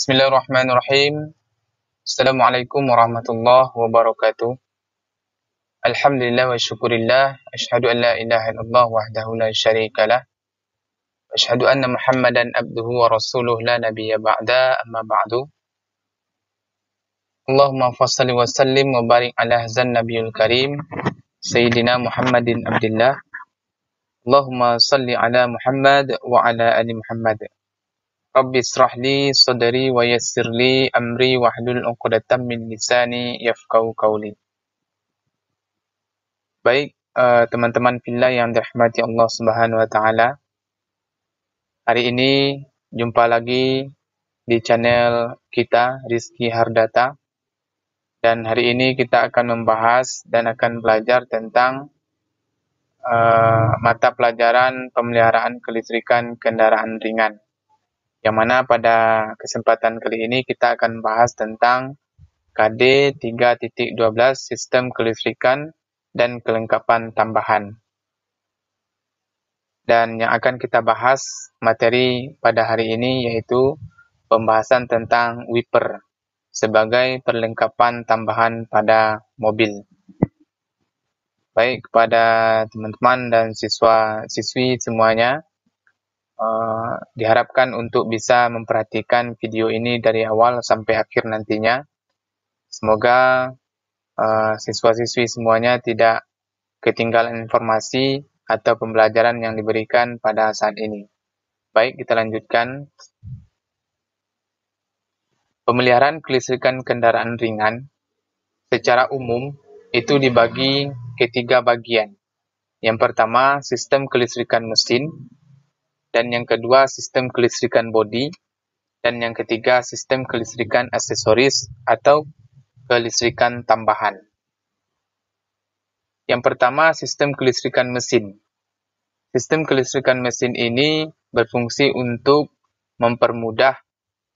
Bismillahirrahmanirrahim. Assalamualaikum warahmatullahi wabarakatuh. Alhamdulillah wa syukurillah. Asyhadu an la ilaha illallah wahdahu la syarikalah. Asyhadu anna Muhammadan abduhu wa rasuluh la nabiyya ba'da amma ba'du. Allahumma fassalli wa sallim wa barik ala hazan nabiyul karim Sayyidina Muhammadin abdillah. Allahumma salli ala Muhammad wa ala ali Muhammad. Rabbi israh li sadri wa yassir li amri wahlul 'uqdatam min lisani yafqahu qawli. Baik, teman-teman fillah yang dirahmati Allah Subhanahu wa taala. Hari ini jumpa lagi di channel kita Rizky Hardata. Dan hari ini kita akan membahas dan akan belajar tentang mata pelajaran pemeliharaan kelistrikan kendaraan ringan. Yang mana pada kesempatan kali ini kita akan bahas tentang KD 3.12 sistem kelistrikan dan kelengkapan tambahan. Dan yang akan kita bahas materi pada hari ini yaitu pembahasan tentang wiper sebagai perlengkapan tambahan pada mobil. Baik, kepada teman-teman dan siswa-siswi semuanya, diharapkan untuk bisa memperhatikan video ini dari awal sampai akhir nantinya. Semoga siswa-siswi semuanya tidak ketinggalan informasi atau pembelajaran yang diberikan pada saat ini. Baik, kita lanjutkan. Pemeliharaan kelistrikan kendaraan ringan secara umum itu dibagi ke 3 bagian. Yang pertama, sistem kelistrikan mesin. Dan yang kedua, sistem kelistrikan bodi. Dan yang ketiga, sistem kelistrikan aksesoris atau kelistrikan tambahan. Yang pertama, sistem kelistrikan mesin. Sistem kelistrikan mesin ini berfungsi untuk mempermudah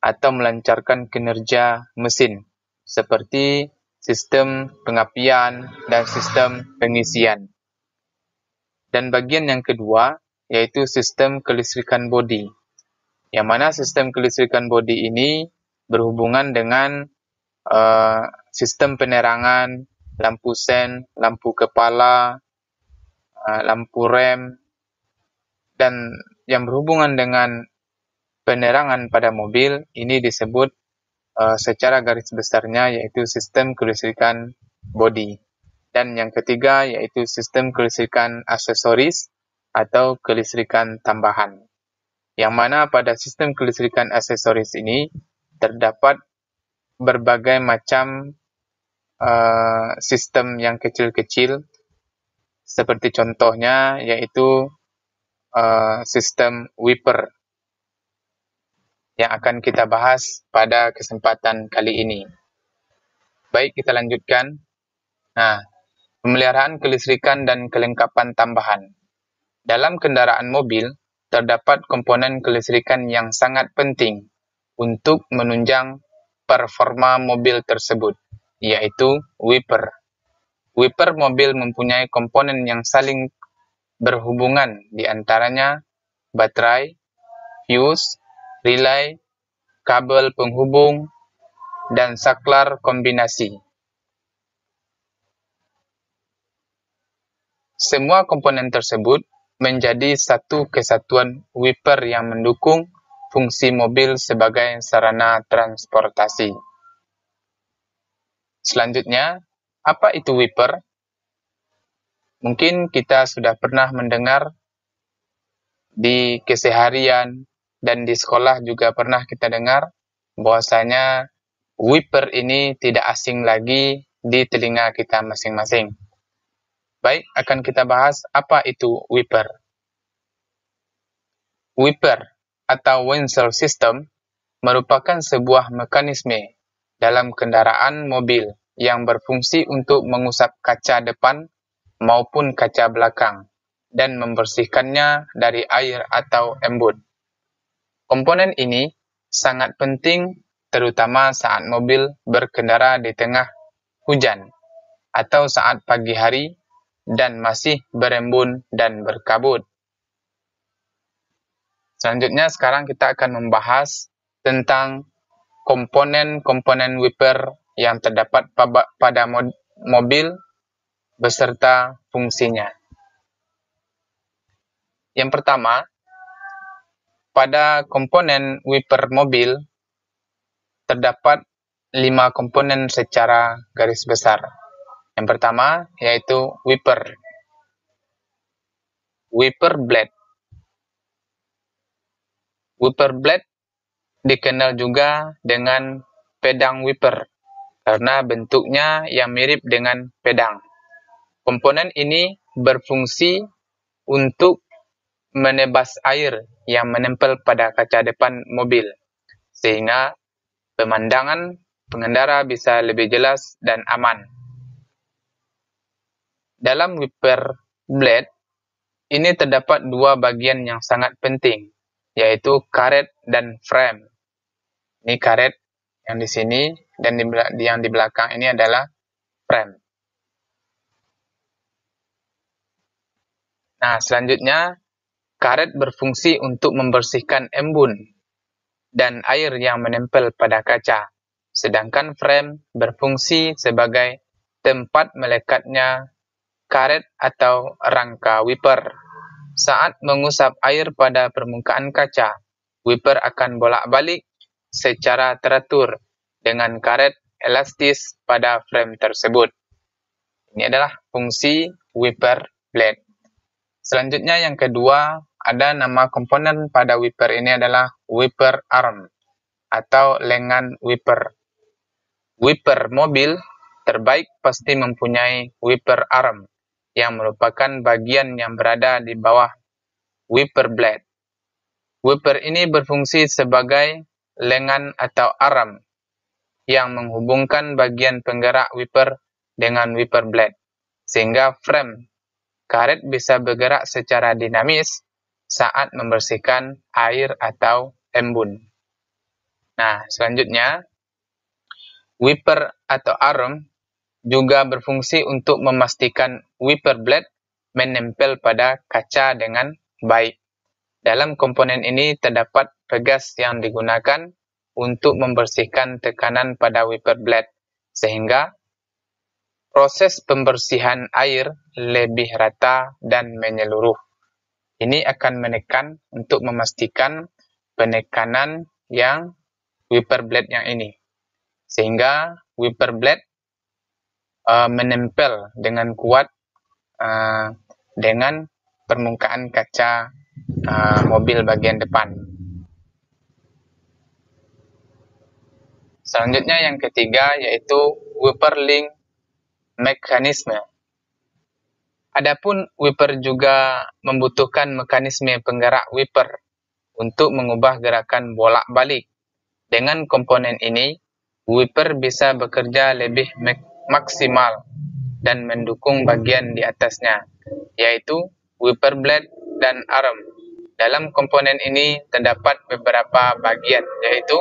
atau melancarkan kinerja mesin, seperti sistem pengapian dan sistem pengisian. Dan bagian yang kedua, yaitu sistem kelistrikan bodi, yang mana sistem kelistrikan bodi ini berhubungan dengan sistem penerangan, lampu sen, lampu kepala, lampu rem, dan yang berhubungan dengan penerangan pada mobil ini disebut secara garis besarnya yaitu sistem kelistrikan bodi. Dan yang ketiga yaitu sistem kelistrikan aksesoris atau kelistrikan tambahan. Yang mana pada sistem kelistrikan aksesoris ini terdapat berbagai macam sistem yang kecil-kecil, seperti contohnya yaitu sistem wiper yang akan kita bahas pada kesempatan kali ini. Baik, kita lanjutkan. Nah, pemeliharaan kelistrikan dan kelengkapan tambahan. Dalam kendaraan mobil, terdapat komponen kelistrikan yang sangat penting untuk menunjang performa mobil tersebut, yaitu wiper. Wiper mobil mempunyai komponen yang saling berhubungan, di antaranya baterai, fuse, relay, kabel penghubung, dan saklar kombinasi. Semua komponen tersebut menjadi satu kesatuan wiper yang mendukung fungsi mobil sebagai sarana transportasi. Selanjutnya, apa itu wiper? Mungkin kita sudah pernah mendengar di keseharian dan di sekolah juga pernah kita dengar bahwasanya wiper ini tidak asing lagi di telinga kita masing-masing. Baik, akan kita bahas apa itu wiper. Wiper atau windshield system merupakan sebuah mekanisme dalam kendaraan mobil yang berfungsi untuk mengusap kaca depan maupun kaca belakang dan membersihkannya dari air atau embun. Komponen ini sangat penting terutama saat mobil berkendara di tengah hujan atau saat pagi hari dan masih berembun dan berkabut. Selanjutnya sekarang kita akan membahas tentang komponen-komponen wiper yang terdapat pada mobil beserta fungsinya. Yang pertama, pada komponen wiper mobil terdapat 5 komponen secara garis besar. Yang pertama yaitu wiper blade. Wiper blade dikenal juga dengan pedang wiper karena bentuknya yang mirip dengan pedang. Komponen ini berfungsi untuk menebas air yang menempel pada kaca depan mobil, sehingga pemandangan pengendara bisa lebih jelas dan aman. Dalam wiper blade, ini terdapat 2 bagian yang sangat penting, yaitu karet dan frame. Ini karet yang di sini, dan yang di belakang ini adalah frame. Nah, selanjutnya, karet berfungsi untuk membersihkan embun dan air yang menempel pada kaca, sedangkan frame berfungsi sebagai tempat melekatnya karet atau rangka wiper. Saat mengusap air pada permukaan kaca, wiper akan bolak-balik secara teratur dengan karet elastis pada frame tersebut. Ini adalah fungsi wiper blade. Selanjutnya yang kedua, ada nama komponen pada wiper ini adalah wiper arm atau lengan wiper. Wiper mobil terbaik pasti mempunyai wiper arm yang merupakan bagian yang berada di bawah wiper blade. Wiper ini berfungsi sebagai lengan atau arm yang menghubungkan bagian penggerak wiper dengan wiper blade, sehingga frame karet bisa bergerak secara dinamis saat membersihkan air atau embun. Nah, selanjutnya, wiper atau arm juga berfungsi untuk memastikan wiper blade menempel pada kaca dengan baik. Dalam komponen ini terdapat pegas yang digunakan untuk membersihkan tekanan pada wiper blade, sehingga proses pembersihan air lebih rata dan menyeluruh. Ini akan menekan untuk memastikan penekanan yang wiper blade yang ini, sehingga wiper blade menempel dengan kuat dengan permukaan kaca mobil bagian depan. Selanjutnya yang ketiga yaitu wiper link mekanisme. Adapun wiper juga membutuhkan mekanisme penggerak wiper untuk mengubah gerakan bolak-balik. Dengan komponen ini, wiper bisa bekerja lebih maksimal dan mendukung bagian di atasnya, yaitu wiper blade dan arm. Dalam komponen ini terdapat beberapa bagian, yaitu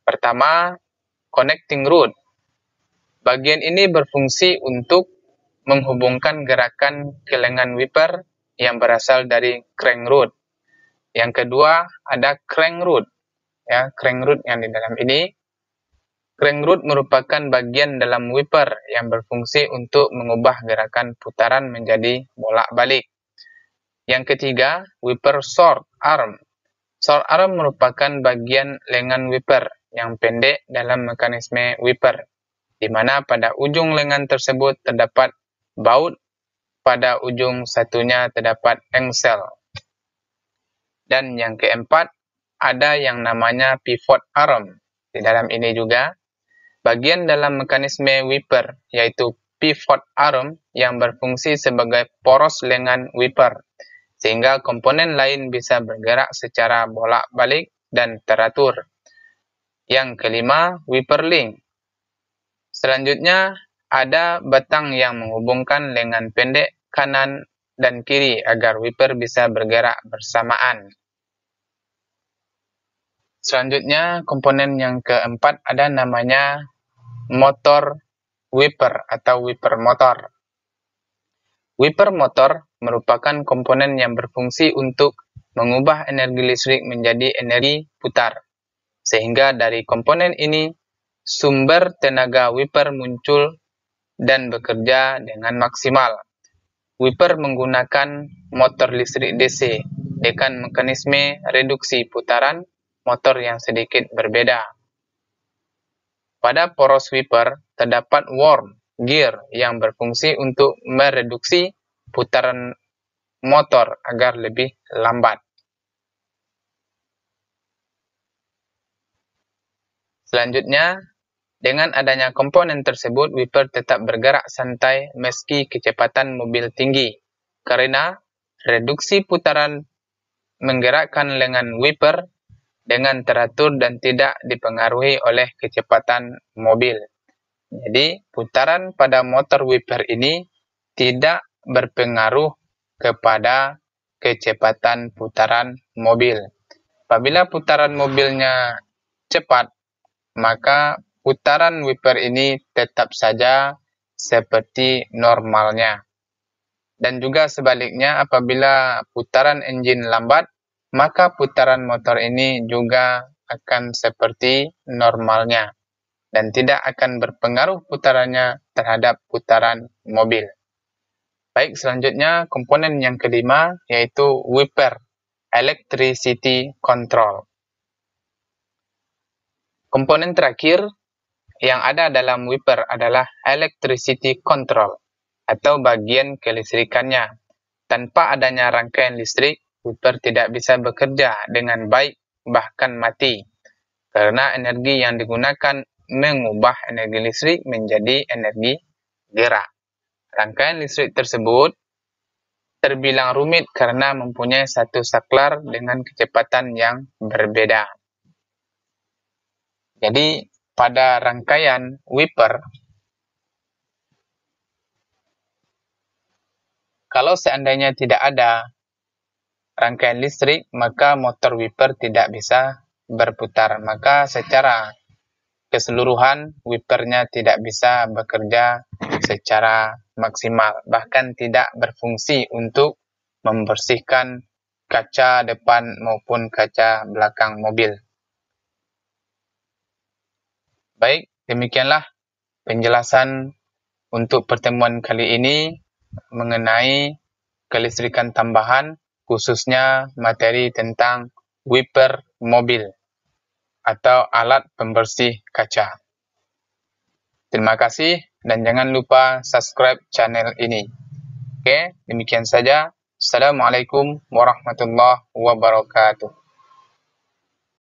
pertama, connecting rod. Bagian ini berfungsi untuk menghubungkan gerakan kelengan wiper yang berasal dari crank rod. Yang kedua, ada crank rod. Ya, crank rod yang di dalam ini. Crank rod merupakan bagian dalam wiper yang berfungsi untuk mengubah gerakan putaran menjadi bolak-balik. Yang ketiga, wiper short arm. Short arm merupakan bagian lengan wiper yang pendek dalam mekanisme wiper, di mana pada ujung lengan tersebut terdapat baut, pada ujung satunya terdapat engsel. Dan yang keempat, ada yang namanya pivot arm. Di dalam ini juga, bagian dalam mekanisme wiper, yaitu pivot arm yang berfungsi sebagai poros lengan wiper, sehingga komponen lain bisa bergerak secara bolak-balik dan teratur. Yang kelima, wiper link. Selanjutnya, ada batang yang menghubungkan lengan pendek kanan dan kiri agar wiper bisa bergerak bersamaan. Selanjutnya, komponen yang keempat ada namanya motor wiper atau wiper motor. Wiper motor merupakan komponen yang berfungsi untuk mengubah energi listrik menjadi energi putar, Sehingga dari komponen ini, sumber tenaga wiper muncul dan bekerja dengan maksimal. Wiper menggunakan motor listrik DC dengan mekanisme reduksi putaran motor yang sedikit berbeda. Pada poros wiper terdapat worm gear yang berfungsi untuk mereduksi putaran motor agar lebih lambat. Selanjutnya, dengan adanya komponen tersebut, wiper tetap bergerak santai meski kecepatan mobil tinggi, karena reduksi putaran menggerakkan lengan wiper dengan teratur dan tidak dipengaruhi oleh kecepatan mobil. Jadi, putaran pada motor wiper ini tidak berpengaruh kepada kecepatan putaran mobil. Apabila putaran mobilnya cepat, maka putaran wiper ini tetap saja seperti normalnya. Dan juga sebaliknya, apabila putaran enjin lambat, maka putaran motor ini juga akan seperti normalnya dan tidak akan berpengaruh putarannya terhadap putaran mobil. Baik, selanjutnya komponen yang kelima yaitu wiper electricity control. Komponen terakhir yang ada dalam wiper adalah electricity control atau bagian kelistrikannya. Tanpa adanya rangkaian listrik, wiper tidak bisa bekerja dengan baik, bahkan mati, karena energi yang digunakan mengubah energi listrik menjadi energi gerak. Rangkaian listrik tersebut terbilang rumit karena mempunyai satu saklar dengan kecepatan yang berbeda. Jadi, pada rangkaian wiper, kalau seandainya tidak ada rangkaian listrik, maka motor wiper tidak bisa berputar. Maka secara keseluruhan, wipernya tidak bisa bekerja secara maksimal. Bahkan tidak berfungsi untuk membersihkan kaca depan maupun kaca belakang mobil. Baik, demikianlah penjelasan untuk pertemuan kali ini mengenai kelistrikan tambahan, khususnya materi tentang wiper mobil atau alat pembersih kaca. Terima kasih dan jangan lupa subscribe channel ini. Oke, demikian saja. Assalamualaikum warahmatullahi wabarakatuh.